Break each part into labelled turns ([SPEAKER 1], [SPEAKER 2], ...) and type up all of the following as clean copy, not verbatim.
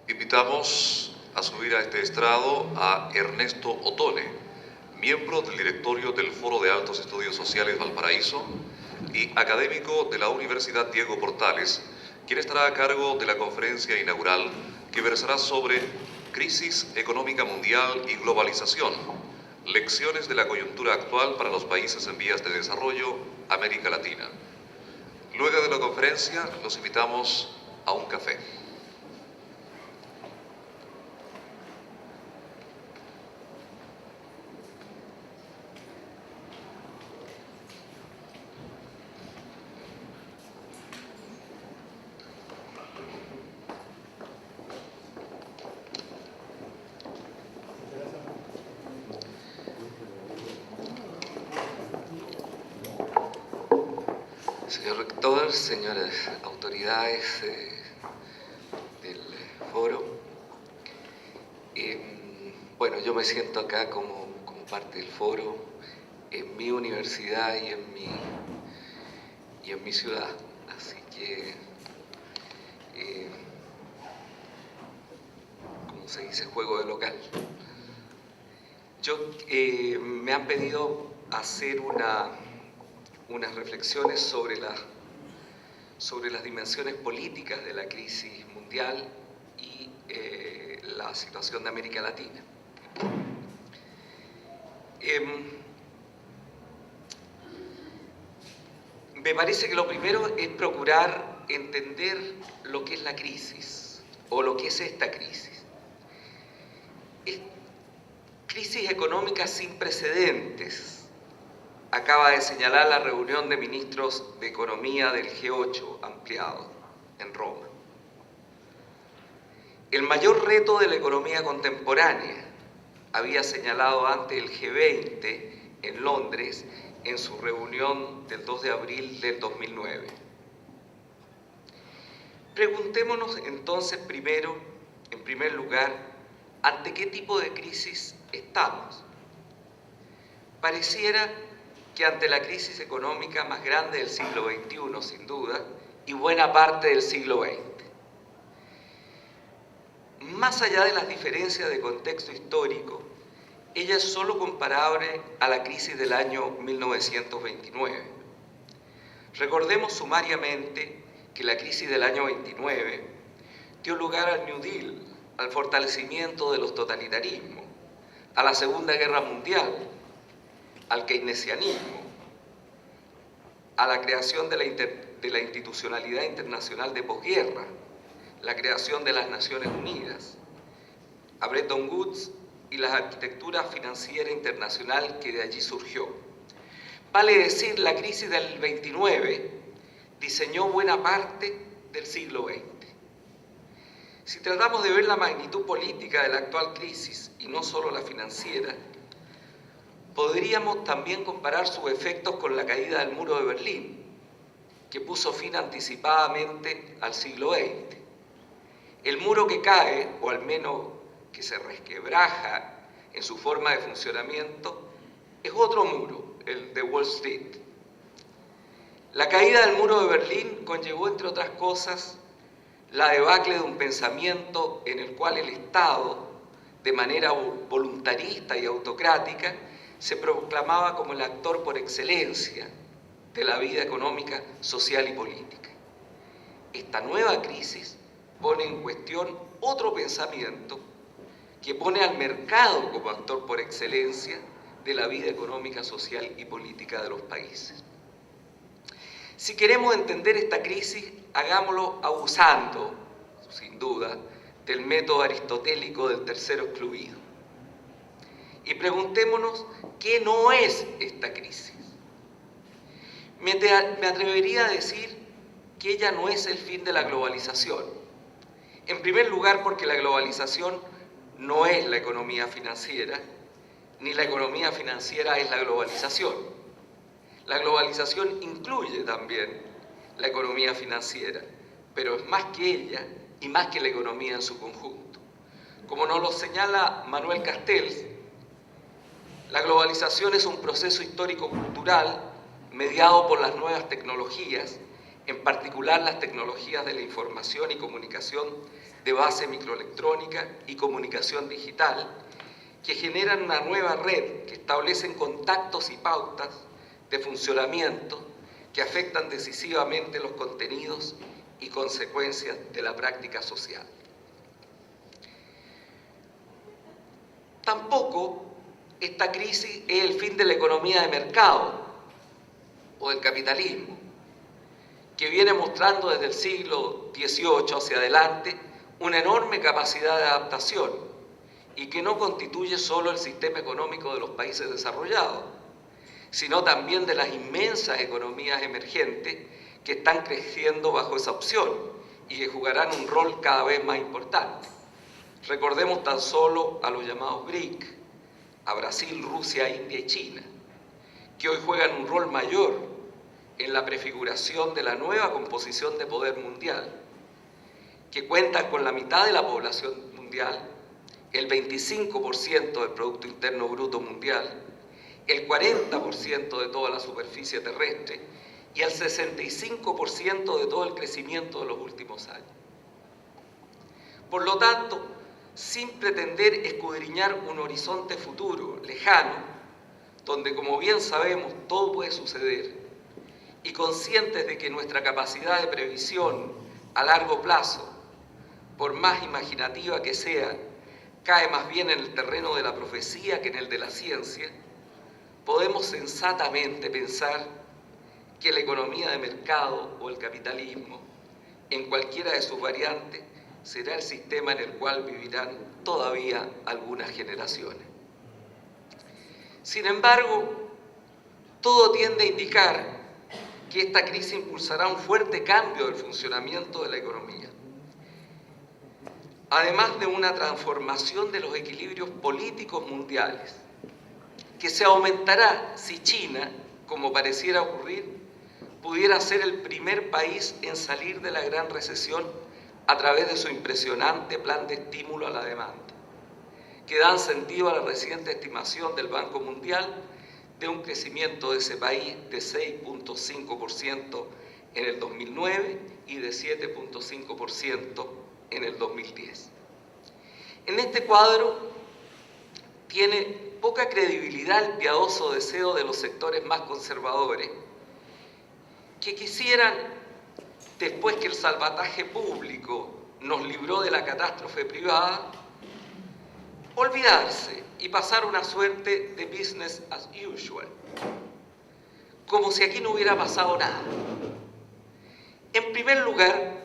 [SPEAKER 1] Invitamos a subir a este estrado a Ernesto Otone, miembro del directorio del Foro de Altos Estudios Sociales Valparaíso y académico de la Universidad Diego Portales, quien estará a cargo de la conferencia inaugural que versará sobre crisis económica mundial y globalización, lecciones de la coyuntura actual para los países en vías de desarrollo, América Latina. Luego de la conferencia, los invitamos a un café.
[SPEAKER 2] Señor rector, señoras autoridades del foro, bueno, yo me siento acá como parte del foro en mi universidad y en mi ciudad, así que, como se dice, juego de local. Me han pedido hacer unas reflexiones sobre las dimensiones políticas de la crisis mundial y la situación de América Latina. Me parece que lo primero es procurar entender lo que es la crisis o lo que es esta crisis. Es crisis económica sin precedentes. Acaba de señalar la reunión de ministros de Economía del G8 ampliado en Roma. El mayor reto de la economía contemporánea, había señalado antes el G20 en Londres en su reunión del 2 de abril del 2009. Preguntémonos entonces en primer lugar, ¿ante qué tipo de crisis estamos? Pareciera que ante la crisis económica más grande del siglo XXI, sin duda, y buena parte del siglo XX. Más allá de las diferencias de contexto histórico, ella es solo comparable a la crisis del año 1929. Recordemos sumariamente que la crisis del año 29 dio lugar al New Deal, al fortalecimiento de los totalitarismos, a la Segunda Guerra Mundial, al keynesianismo, a la creación de la institucionalidad internacional de posguerra, la creación de las Naciones Unidas, a Bretton Woods y la arquitectura financiera internacional que de allí surgió. Vale decir, la crisis del 29 diseñó buena parte del siglo XX. Si tratamos de ver la magnitud política de la actual crisis, y no solo la financiera, podríamos también comparar sus efectos con la caída del muro de Berlín, que puso fin anticipadamente al siglo XX. El muro que cae, o al menos que se resquebraja en su forma de funcionamiento, es otro muro, el de Wall Street. La caída del muro de Berlín conllevó, entre otras cosas, la debacle de un pensamiento en el cual el Estado, de manera voluntarista y autocrática, se proclamaba como el actor por excelencia de la vida económica, social y política. Esta nueva crisis pone en cuestión otro pensamiento que pone al mercado como actor por excelencia de la vida económica, social y política de los países. Si queremos entender esta crisis, hagámoslo abusando, sin duda, del método aristotélico del tercero excluido. Y preguntémonos, ¿qué no es esta crisis? Me atrevería a decir que ella no es el fin de la globalización. En primer lugar, porque la globalización no es la economía financiera, ni la economía financiera es la globalización. La globalización incluye también la economía financiera, pero es más que ella y más que la economía en su conjunto. Como nos lo señala Manuel Castells, la globalización es un proceso histórico-cultural mediado por las nuevas tecnologías, en particular las tecnologías de la información y comunicación, de base microelectrónica y comunicación digital, que generan una nueva red que establecen contactos y pautas de funcionamiento que afectan decisivamente los contenidos y consecuencias de la práctica social. Tampoco esta crisis es el fin de la economía de mercado o del capitalismo, que viene mostrando desde el siglo XVIII hacia adelante una enorme capacidad de adaptación y que no constituye solo el sistema económico de los países desarrollados, sino también de las inmensas economías emergentes que están creciendo bajo esa opción y que jugarán un rol cada vez más importante. Recordemos tan solo a los llamados BRIC, a Brasil, Rusia, India y China, que hoy juegan un rol mayor en la prefiguración de la nueva composición de poder mundial, que cuentan con la mitad de la población mundial, el 25% del Producto Interno Bruto mundial, el 40% de toda la superficie terrestre y el 65% de todo el crecimiento de los últimos años. Por lo tanto, sin pretender escudriñar un horizonte futuro lejano, donde, como bien sabemos, todo puede suceder, y conscientes de que nuestra capacidad de previsión a largo plazo, por más imaginativa que sea, cae más bien en el terreno de la profecía que en el de la ciencia, podemos sensatamente pensar que la economía de mercado o el capitalismo, en cualquiera de sus variantes, será el sistema en el cual vivirán todavía algunas generaciones. Sin embargo, todo tiende a indicar que esta crisis impulsará un fuerte cambio del funcionamiento de la economía, además de una transformación de los equilibrios políticos mundiales, que se aumentará si China, como pareciera ocurrir, pudiera ser el primer país en salir de la gran recesión a través de su impresionante plan de estímulo a la demanda, que dan sentido a la reciente estimación del Banco Mundial de un crecimiento de ese país de 6.5% en el 2009 y de 7.5% en el 2010. En este cuadro tiene poca credibilidad el piadoso deseo de los sectores más conservadores que quisieran, después que el salvataje público nos libró de la catástrofe privada, olvidarse y pasar una suerte de business as usual, como si aquí no hubiera pasado nada. En primer lugar,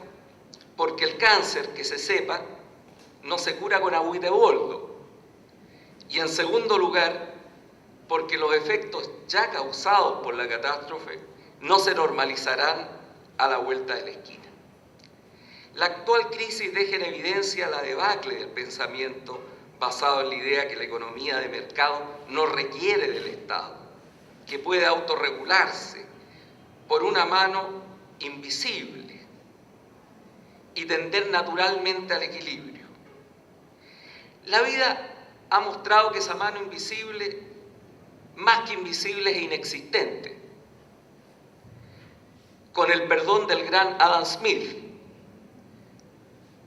[SPEAKER 2] porque el cáncer, que se sepa, no se cura con agüita de boldo. Y en segundo lugar, porque los efectos ya causados por la catástrofe no se normalizarán a la vuelta de la esquina. La actual crisis deja en evidencia la debacle del pensamiento basado en la idea que la economía de mercado no requiere del Estado, que puede autorregularse por una mano invisible y tender naturalmente al equilibrio. La vida ha mostrado que esa mano invisible, más que invisible, es inexistente. Con el perdón del gran Adam Smith,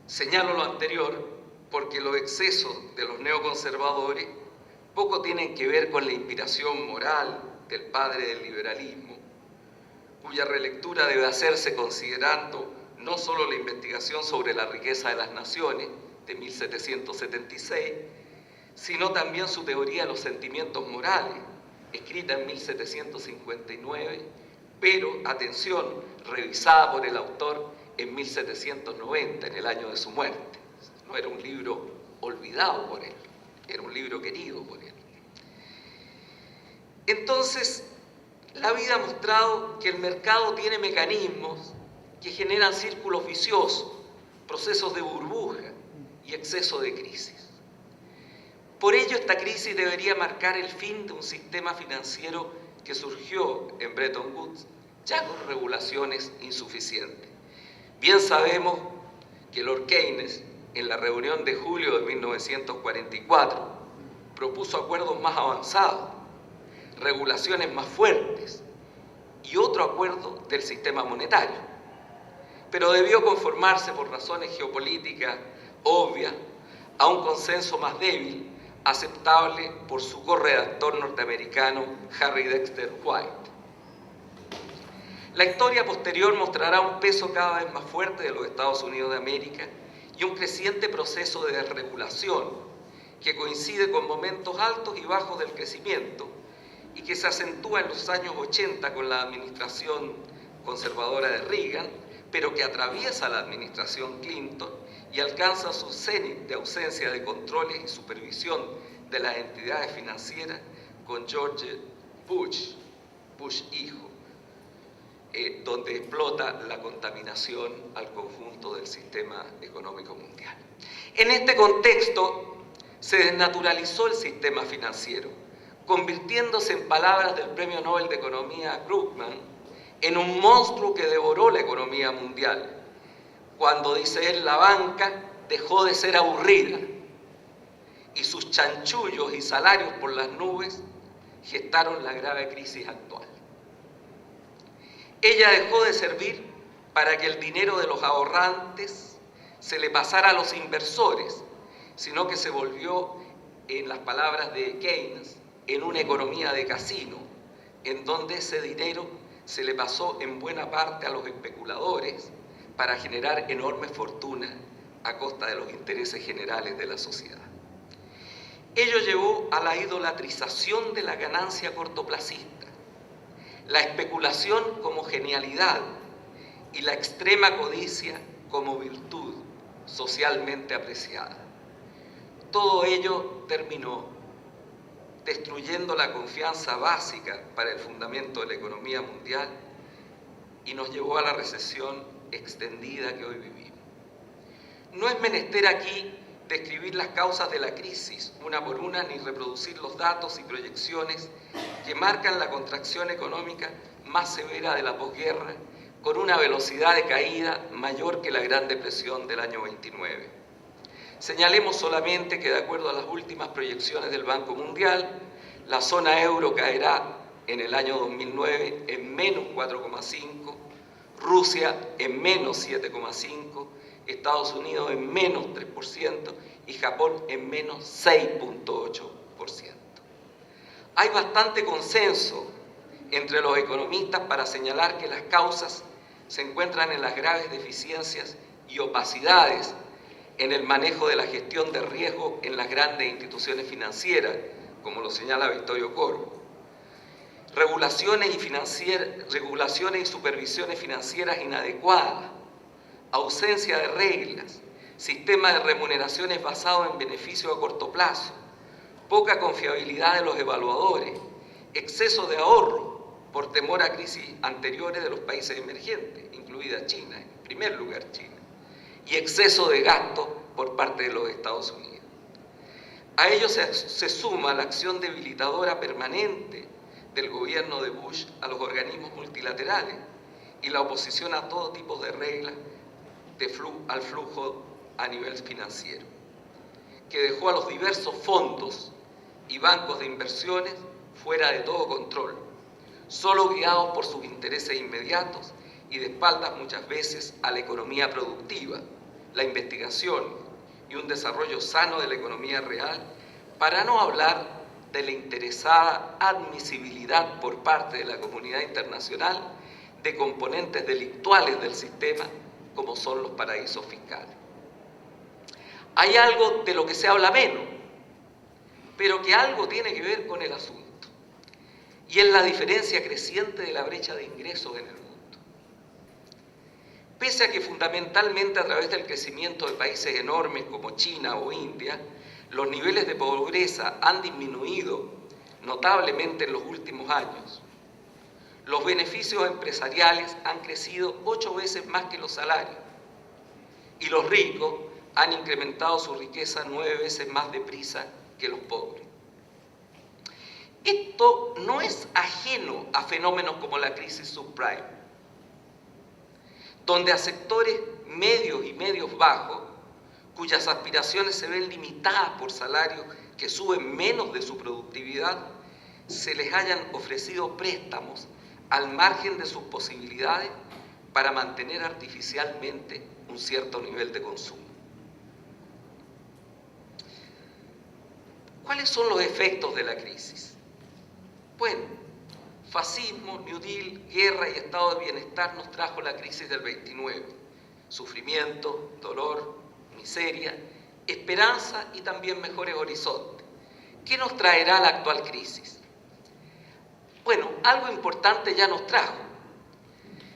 [SPEAKER 2] señalo lo anterior porque los excesos de los neoconservadores poco tienen que ver con la inspiración moral del padre del liberalismo, cuya relectura debe hacerse considerando no solo la investigación sobre la riqueza de las naciones de 1776, sino también su teoría de los sentimientos morales, escrita en 1759, pero, atención, revisada por el autor en 1790, en el año de su muerte. No era un libro olvidado por él, era un libro querido por él. Entonces, la vida ha mostrado que el mercado tiene mecanismos que generan círculos viciosos, procesos de burbuja y exceso de crisis. Por ello, esta crisis debería marcar el fin de un sistema financiero que surgió en Bretton Woods, ya con regulaciones insuficientes. Bien sabemos que Lord Keynes, en la reunión de julio de 1944, propuso acuerdos más avanzados, regulaciones más fuertes y otro acuerdo del sistema monetario, pero debió conformarse por razones geopolíticas obvia, a un consenso más débil, aceptable por su corredactor norteamericano Harry Dexter White. La historia posterior mostrará un peso cada vez más fuerte de los Estados Unidos de América y un creciente proceso de desregulación que coincide con momentos altos y bajos del crecimiento y que se acentúa en los años 80 con la administración conservadora de Reagan, pero que atraviesa la administración Clinton y alcanza su cenit de ausencia de controles y supervisión de las entidades financieras con George Bush hijo, donde explota la contaminación al conjunto del sistema económico mundial. En este contexto se desnaturalizó el sistema financiero, convirtiéndose, en palabras del Premio Nobel de Economía Krugman, en un monstruo que devoró la economía mundial. Cuando, dice él, la banca dejó de ser aburrida y sus chanchullos y salarios por las nubes gestaron la grave crisis actual. Ella dejó de servir para que el dinero de los ahorrantes se le pasara a los inversores, sino que se volvió, en las palabras de Keynes, en una economía de casino, en donde ese dinero se le pasó en buena parte a los especuladores para generar enormes fortunas a costa de los intereses generales de la sociedad. Ello llevó a la idolatrización de la ganancia cortoplacista, la especulación como genialidad y la extrema codicia como virtud socialmente apreciada. Todo ello terminó destruyendo la confianza básica para el fundamento de la economía mundial y nos llevó a la recesión extendida que hoy vivimos. No es menester aquí describir las causas de la crisis una por una ni reproducir los datos y proyecciones que marcan la contracción económica más severa de la posguerra, con una velocidad de caída mayor que la Gran Depresión del año 29. Señalemos solamente que, de acuerdo a las últimas proyecciones del Banco Mundial, la zona euro caerá en el año 2009 en menos 4,5%, Rusia en menos 7,5%, Estados Unidos en menos 3% y Japón en menos 6,8%. Hay bastante consenso entre los economistas para señalar que las causas se encuentran en las graves deficiencias y opacidades en el manejo de la gestión de riesgo en las grandes instituciones financieras, como lo señala Victorio Corvo. Regulaciones y supervisiones financieras inadecuadas, ausencia de reglas, sistema de remuneraciones basado en beneficios a corto plazo, poca confiabilidad de los evaluadores, exceso de ahorro por temor a crisis anteriores de los países emergentes, incluida China, en primer lugar China, y exceso de gasto por parte de los Estados Unidos. A ello se suma la acción debilitadora permanente del gobierno de Bush a los organismos multilaterales y la oposición a todo tipo de reglas al flujo a nivel financiero, que dejó a los diversos fondos y bancos de inversiones fuera de todo control, solo guiados por sus intereses inmediatos y de espaldas muchas veces a la economía productiva, la investigación y un desarrollo sano de la economía real, para no hablar de la interesada admisibilidad por parte de la comunidad internacional de componentes delictuales del sistema como son los paraísos fiscales. Hay algo de lo que se habla menos, pero que algo tiene que ver con el asunto, y es la diferencia creciente de la brecha de ingresos en el mundo. Pese a que fundamentalmente a través del crecimiento de países enormes como China o India, los niveles de pobreza han disminuido notablemente en los últimos años, los beneficios empresariales han crecido 8 veces más que los salarios y los ricos han incrementado su riqueza 9 veces más deprisa que los pobres. Esto no es ajeno a fenómenos como la crisis subprime, donde a sectores medios y medios bajos, cuyas aspiraciones se ven limitadas por salarios que suben menos de su productividad, se les hayan ofrecido préstamos al margen de sus posibilidades para mantener artificialmente un cierto nivel de consumo. ¿Cuáles son los efectos de la crisis? Bueno, fascismo, New Deal, guerra y estado de bienestar nos trajo la crisis del 29. Sufrimiento, dolor, miseria, esperanza y también mejores horizontes. ¿Qué nos traerá la actual crisis? Bueno, algo importante ya nos trajo.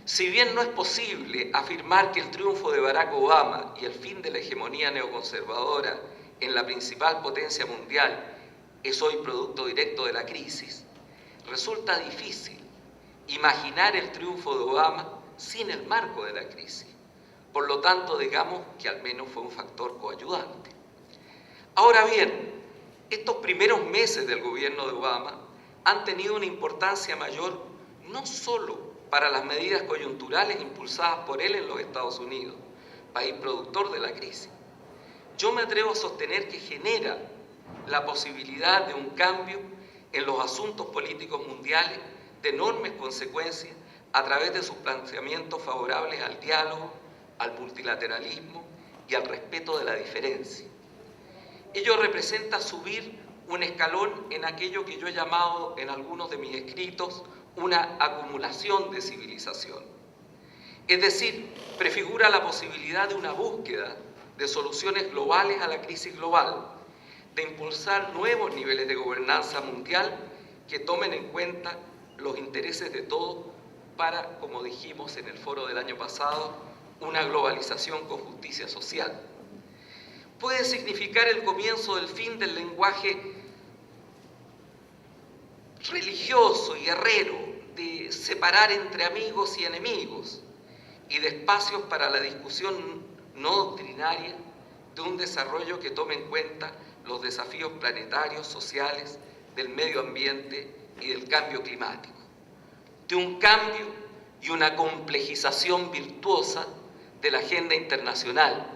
[SPEAKER 2] Si bien no es posible afirmar que el triunfo de Barack Obama y el fin de la hegemonía neoconservadora en la principal potencia mundial es hoy producto directo de la crisis, resulta difícil imaginar el triunfo de Obama sin el marco de la crisis. Por lo tanto, digamos que al menos fue un factor coayudante. Ahora bien, estos primeros meses del gobierno de Obama han tenido una importancia mayor no solo para las medidas coyunturales impulsadas por él en los Estados Unidos, país productor de la crisis. Yo me atrevo a sostener que genera la posibilidad de un cambio en los asuntos políticos mundiales de enormes consecuencias a través de sus planteamientos favorables al diálogo, al multilateralismo y al respeto de la diferencia. Ello representa subir un escalón en aquello que yo he llamado en algunos de mis escritos una acumulación de civilización. Es decir, prefigura la posibilidad de una búsqueda de soluciones globales a la crisis global, de impulsar nuevos niveles de gobernanza mundial que tomen en cuenta los intereses de todos para, como dijimos en el foro del año pasado, una globalización con justicia social. Puede significar el comienzo del fin del lenguaje religioso y guerrero, de separar entre amigos y enemigos, y de espacios para la discusión no doctrinaria de un desarrollo que tome en cuenta los desafíos planetarios, sociales, del medio ambiente y del cambio climático, de un cambio y una complejización virtuosa de la agenda internacional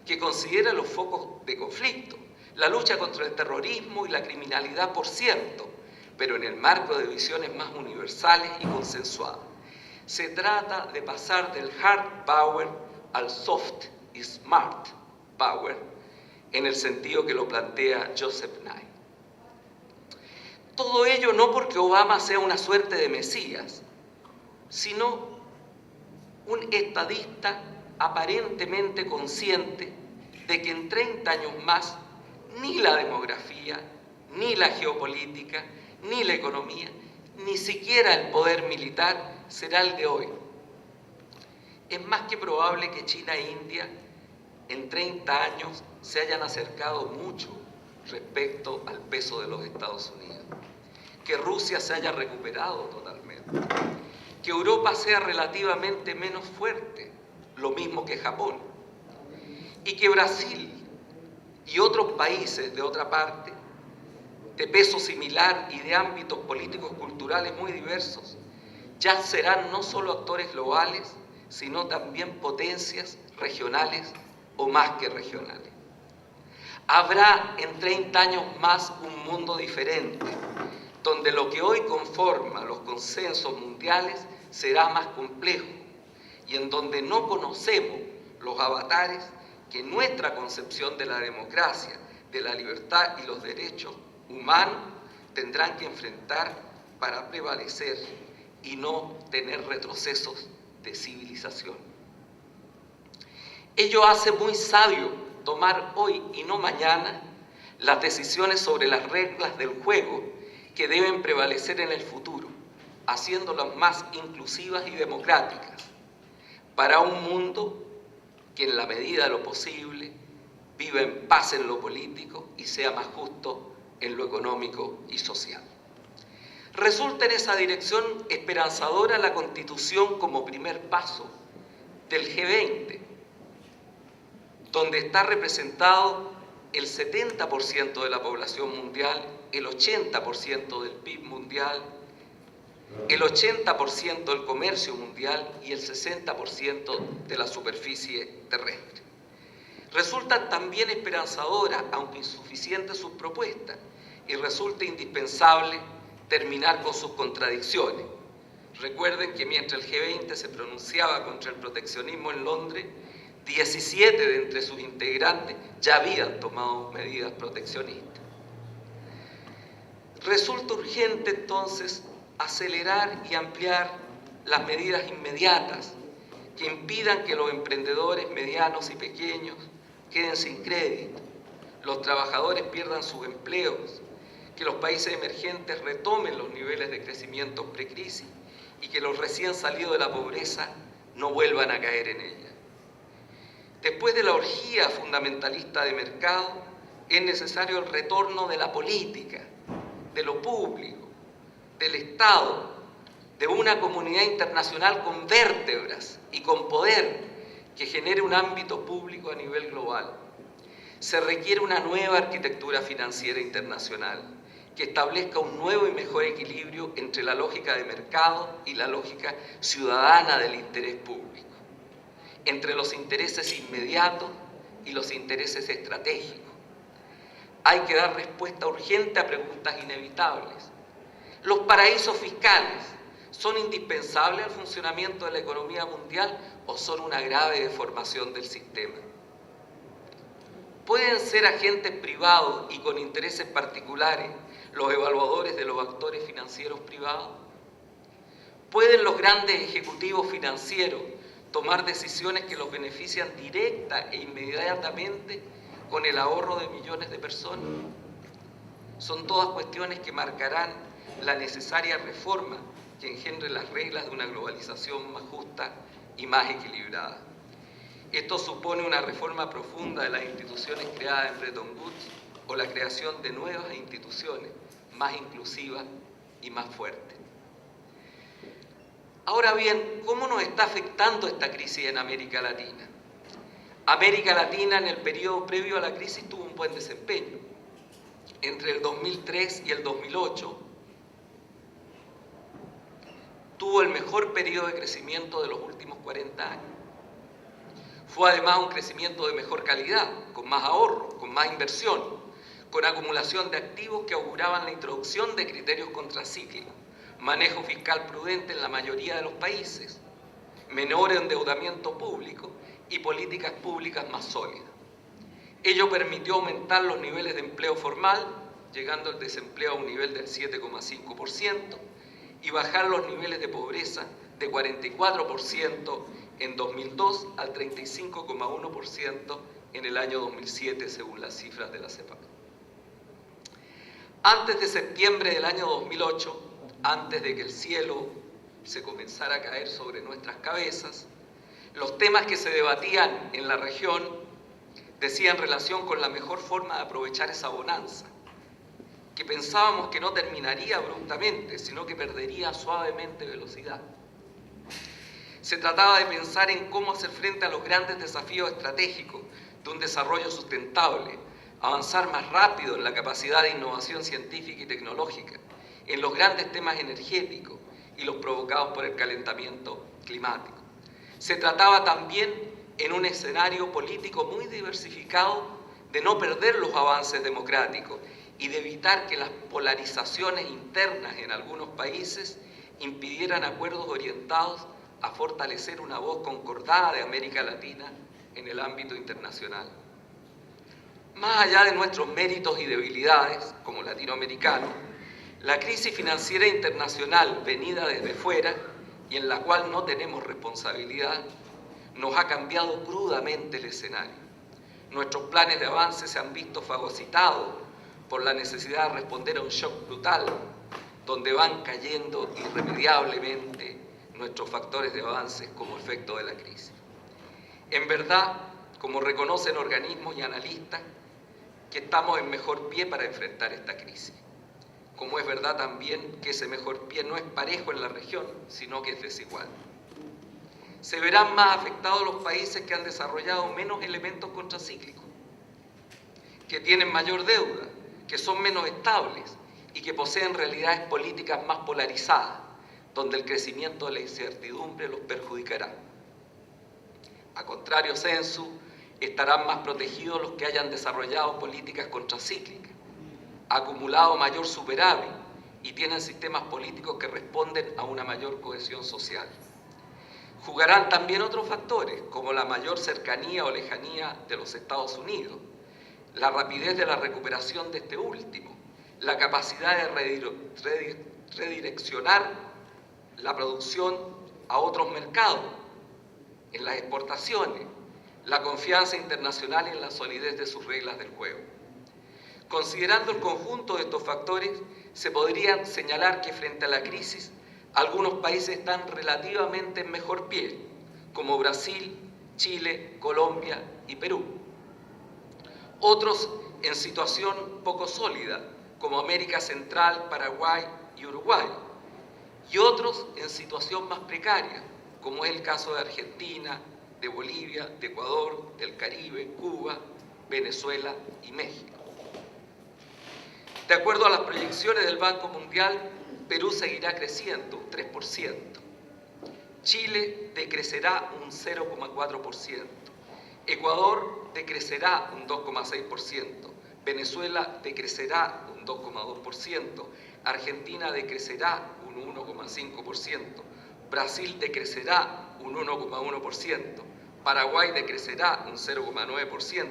[SPEAKER 2] que considera los focos de conflicto, la lucha contra el terrorismo y la criminalidad, por cierto, pero en el marco de visiones más universales y consensuadas. Se trata de pasar del hard power al soft y smart power, en el sentido que lo plantea Joseph Nye. Todo ello no porque Obama sea una suerte de mesías, sino un estadista aparentemente consciente de que en 30 años más ni la demografía, ni la geopolítica, ni la economía, ni siquiera el poder militar será el de hoy. Es más que probable que China e India en 30 años se hayan acercado mucho respecto al peso de los Estados Unidos, que Rusia se haya recuperado totalmente, que Europa sea relativamente menos fuerte, lo mismo que Japón, y que Brasil y otros países de otra parte, de peso similar y de ámbitos políticos culturales muy diversos, ya serán no solo actores globales, sino también potencias regionales o más que regionales. Habrá en 30 años más un mundo diferente, donde lo que hoy conforma los consensos mundiales será más complejo y en donde no conocemos los avatares que nuestra concepción de la democracia, de la libertad y los derechos humanos tendrán que enfrentar para prevalecer y no tener retrocesos de civilización. Ello hace muy sabio tomar hoy y no mañana las decisiones sobre las reglas del juego que deben prevalecer en el futuro, haciéndolas más inclusivas y democráticas, para un mundo que en la medida de lo posible viva en paz en lo político y sea más justo en lo económico y social. Resulta en esa dirección esperanzadora la Constitución como primer paso del G20, donde está representado el 70% de la población mundial, el 80% del PIB mundial, el 80% del comercio mundial y el 60% de la superficie terrestre. Resultan también esperanzadoras, aunque insuficientes, sus propuestas, y resulta indispensable terminar con sus contradicciones. Recuerden que mientras el G20 se pronunciaba contra el proteccionismo en Londres, 17 de entre sus integrantes ya habían tomado medidas proteccionistas. Resulta urgente entonces acelerar y ampliar las medidas inmediatas que impidan que los emprendedores medianos y pequeños queden sin crédito, los trabajadores pierdan sus empleos, que los países emergentes retomen los niveles de crecimiento precrisis y que los recién salidos de la pobreza no vuelvan a caer en ella. Después de la orgía fundamentalista de mercado, es necesario el retorno de la política, de lo público, del Estado, de una comunidad internacional con vértebras y con poder que genere un ámbito público a nivel global. Se requiere una nueva arquitectura financiera internacional que establezca un nuevo y mejor equilibrio entre la lógica de mercado y la lógica ciudadana del interés público, entre los intereses inmediatos y los intereses estratégicos. Hay que dar respuesta urgente a preguntas inevitables. ¿Los paraísos fiscales son indispensables al funcionamiento de la economía mundial o son una grave deformación del sistema? ¿Pueden ser agentes privados y con intereses particulares los evaluadores de los actores financieros privados? ¿Pueden los grandes ejecutivos financieros tomar decisiones que los benefician directa e inmediatamente con el ahorro de millones de personas? Son todas cuestiones que marcarán la necesaria reforma que engendre las reglas de una globalización más justa y más equilibrada. Esto supone una reforma profunda de las instituciones creadas en Bretton Woods o la creación de nuevas instituciones más inclusivas y más fuertes. Ahora bien, ¿cómo nos está afectando esta crisis en América Latina? América Latina en el periodo previo a la crisis tuvo un buen desempeño. Entre el 2003 y el 2008 tuvo el mejor periodo de crecimiento de los últimos 40 años. Fue además un crecimiento de mejor calidad, con más ahorro, con más inversión, con acumulación de activos que auguraban la introducción de criterios contracíclicos, manejo fiscal prudente en la mayoría de los países, menor endeudamiento público y políticas públicas más sólidas. Ello permitió aumentar los niveles de empleo formal, llegando el desempleo a un nivel del 7,5%, y bajar los niveles de pobreza de 44% en 2002 al 35,1% en el año 2007, según las cifras de la CEPAC. Antes de septiembre del año 2008, antes de que el cielo se comenzara a caer sobre nuestras cabezas, los temas que se debatían en la región decían relación con la mejor forma de aprovechar esa bonanza, que pensábamos que no terminaría abruptamente, sino que perdería suavemente velocidad. Se trataba de pensar en cómo hacer frente a los grandes desafíos estratégicos de un desarrollo sustentable, avanzar más rápido en la capacidad de innovación científica y tecnológica, en los grandes temas energéticos y los provocados por el calentamiento climático. Se trataba también, en un escenario político muy diversificado, de no perder los avances democráticos y de evitar que las polarizaciones internas en algunos países impidieran acuerdos orientados a fortalecer una voz concordada de América Latina en el ámbito internacional. Más allá de nuestros méritos y debilidades como latinoamericanos, la crisis financiera internacional venida desde fuera y en la cual no tenemos responsabilidad, nos ha cambiado crudamente el escenario. Nuestros planes de avance se han visto fagocitados por la necesidad de responder a un shock brutal, donde van cayendo irremediablemente nuestros factores de avance como efecto de la crisis. En verdad, como reconocen organismos y analistas, que estamos en mejor pie para enfrentar esta crisis. Como es verdad también que ese mejor pie no es parejo en la región, sino que es desigual. Se verán más afectados los países que han desarrollado menos elementos contracíclicos, que tienen mayor deuda, que son menos estables y que poseen realidades políticas más polarizadas, donde el crecimiento de la incertidumbre los perjudicará. A contrario sensu, estarán más protegidos los que hayan desarrollado políticas contracíclicas, acumulado mayor superávit y tienen sistemas políticos que responden a una mayor cohesión social. Jugarán también otros factores, como la mayor cercanía o lejanía de los Estados Unidos, la rapidez de la recuperación de este último, la capacidad de redireccionar la producción a otros mercados, en las exportaciones, la confianza internacional y en la solidez de sus reglas del juego. Considerando el conjunto de estos factores, se podría señalar que frente a la crisis, algunos países están relativamente en mejor pie, como Brasil, Chile, Colombia y Perú. Otros en situación poco sólida, como América Central, Paraguay y Uruguay. Y otros en situación más precaria, como es el caso de Argentina, de Bolivia, de Ecuador, del Caribe, Cuba, Venezuela y México. De acuerdo a las proyecciones del Banco Mundial, Perú seguirá creciendo un 3%. Chile decrecerá un 0,4%. Ecuador decrecerá un 2,6%. Venezuela decrecerá un 2,2%. Argentina decrecerá un 1,5%. Brasil decrecerá un 1,1%. Paraguay decrecerá un 0,9%.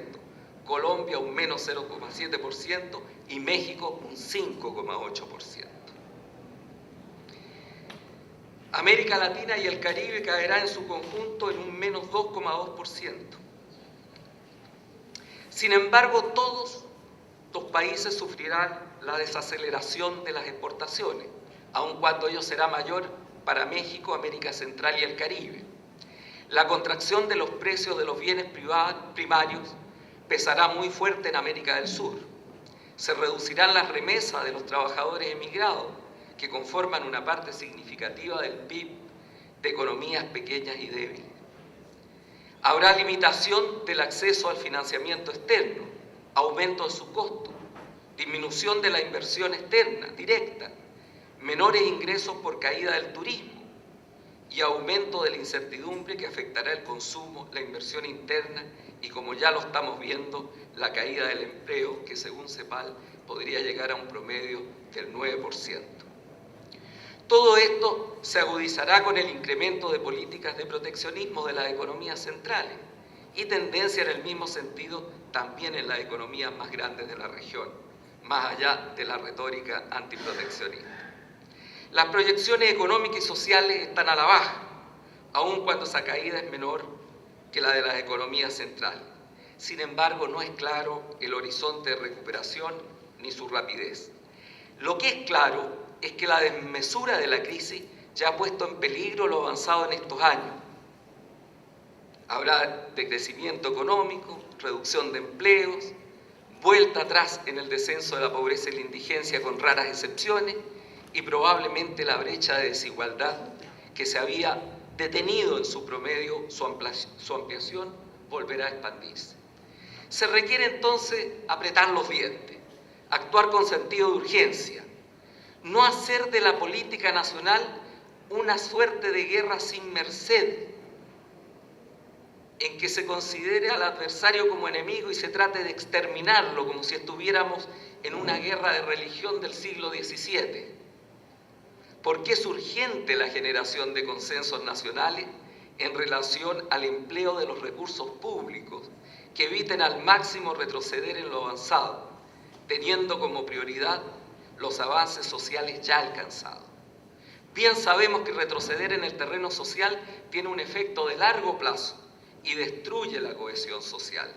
[SPEAKER 2] Colombia un menos 0,7% y México un 5,8%. América Latina y el Caribe caerá en su conjunto en un menos 2,2%. Sin embargo, todos los países sufrirán la desaceleración de las exportaciones, aun cuando ello será mayor para México, América Central y el Caribe. La contracción de los precios de los bienes primarios pesará muy fuerte en América del Sur. Se reducirán las remesas de los trabajadores emigrados, que conforman una parte significativa del PIB de economías pequeñas y débiles. Habrá limitación del acceso al financiamiento externo, aumento de su costo, disminución de la inversión externa directa, menores ingresos por caída del turismo y aumento de la incertidumbre que afectará el consumo, la inversión interna y, como ya lo estamos viendo, la caída del empleo, que según CEPAL podría llegar a un promedio del 9%. Todo esto se agudizará con el incremento de políticas de proteccionismo de las economías centrales y tendencia en el mismo sentido también en las economías más grandes de la región, más allá de la retórica antiproteccionista. Las proyecciones económicas y sociales están a la baja, aun cuando esa caída es menor que la de las economías centrales. Sin embargo, no es claro el horizonte de recuperación ni su rapidez. Lo que es claro es que la desmesura de la crisis ya ha puesto en peligro lo avanzado en estos años. Habrá decrecimiento económico, reducción de empleos, vuelta atrás en el descenso de la pobreza y la indigencia con raras excepciones y probablemente la brecha de desigualdad que se había detenido en su promedio, su ampliación volverá a expandirse. Se requiere entonces apretar los dientes, actuar con sentido de urgencia, no hacer de la política nacional una suerte de guerra sin merced, en que se considere al adversario como enemigo y se trate de exterminarlo como si estuviéramos en una guerra de religión del siglo XVII. Porque es urgente la generación de consensos nacionales en relación al empleo de los recursos públicos que eviten al máximo retroceder en lo avanzado, teniendo como prioridad los avances sociales ya alcanzados. Bien sabemos que retroceder en el terreno social tiene un efecto de largo plazo y destruye la cohesión social.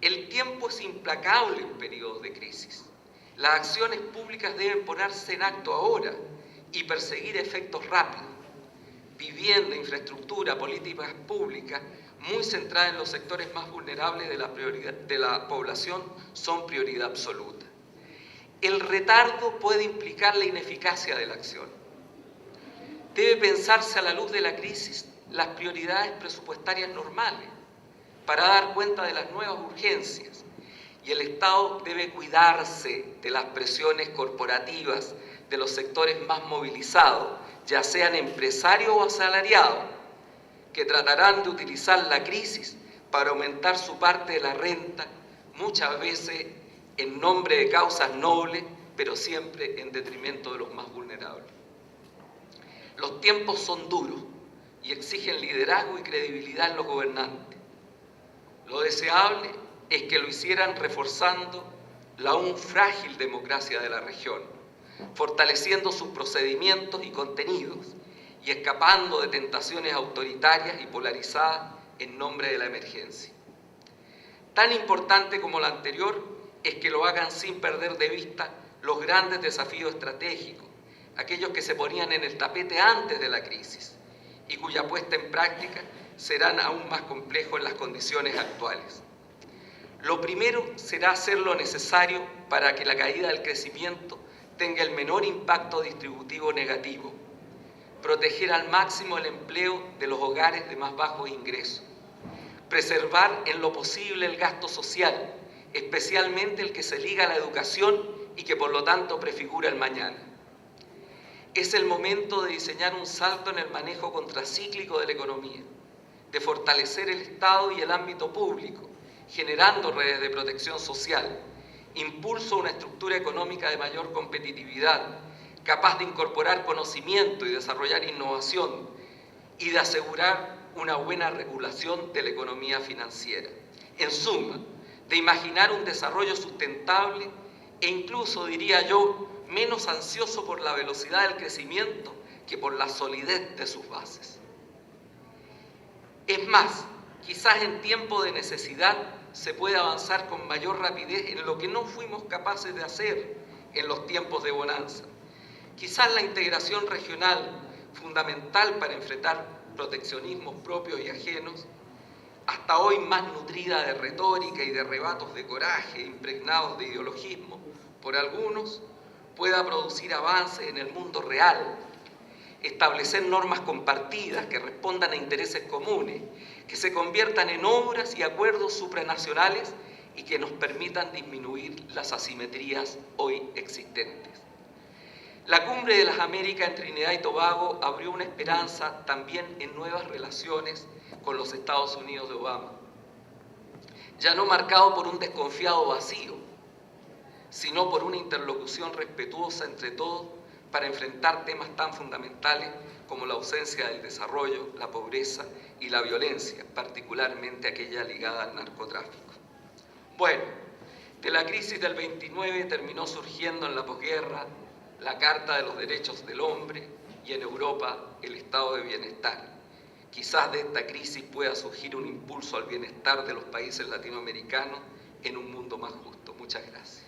[SPEAKER 2] El tiempo es implacable en periodos de crisis. Las acciones públicas deben ponerse en acto ahora y perseguir efectos rápidos. Vivienda, infraestructura, políticas públicas muy centradas en los sectores más vulnerables de la población son prioridad absoluta. El retardo puede implicar la ineficacia de la acción. Debe pensarse a la luz de la crisis las prioridades presupuestarias normales para dar cuenta de las nuevas urgencias, y el Estado debe cuidarse de las presiones corporativas de los sectores más movilizados, ya sean empresarios o asalariados, que tratarán de utilizar la crisis para aumentar su parte de la renta, muchas veces en nombre de causas nobles, pero siempre en detrimento de los más vulnerables. Los tiempos son duros y exigen liderazgo y credibilidad en los gobernantes. Lo deseable es que lo hicieran reforzando la aún frágil democracia de la región, fortaleciendo sus procedimientos y contenidos y escapando de tentaciones autoritarias y polarizadas en nombre de la emergencia. Tan importante como la anterior es que lo hagan sin perder de vista los grandes desafíos estratégicos, aquellos que se ponían en el tapete antes de la crisis y cuya puesta en práctica serán aún más complejos en las condiciones actuales. Lo primero será hacer lo necesario para que la caída del crecimiento tenga el menor impacto distributivo negativo, proteger al máximo el empleo de los hogares de más bajos ingresos, preservar en lo posible el gasto social, especialmente el que se liga a la educación y que por lo tanto prefigura el mañana. Es el momento de diseñar un salto en el manejo contracíclico de la economía, de fortalecer el Estado y el ámbito público, generando redes de protección social, impulso a una estructura económica de mayor competitividad, capaz de incorporar conocimiento y desarrollar innovación, y de asegurar una buena regulación de la economía financiera. En suma, de imaginar un desarrollo sustentable e incluso, diría yo, menos ansioso por la velocidad del crecimiento que por la solidez de sus bases. Es más, quizás en tiempo de necesidad se puede avanzar con mayor rapidez en lo que no fuimos capaces de hacer en los tiempos de bonanza. Quizás la integración regional, fundamental para enfrentar proteccionismos propios y ajenos, hasta hoy más nutrida de retórica y de arrebatos de coraje impregnados de ideologismo por algunos, pueda producir avances en el mundo real, establecer normas compartidas que respondan a intereses comunes, que se conviertan en obras y acuerdos supranacionales y que nos permitan disminuir las asimetrías hoy existentes. La Cumbre de las Américas en Trinidad y Tobago abrió una esperanza también en nuevas relaciones con los Estados Unidos de Obama, ya no marcado por un desconfiado vacío, sino por una interlocución respetuosa entre todos para enfrentar temas tan fundamentales como la ausencia del desarrollo, la pobreza y la violencia, particularmente aquella ligada al narcotráfico. Bueno, de la crisis del 29 terminó surgiendo en la posguerra la Carta de los Derechos del Hombre y en Europa el Estado de Bienestar. Quizás de esta crisis pueda surgir un impulso al bienestar de los países latinoamericanos en un mundo más justo. Muchas gracias.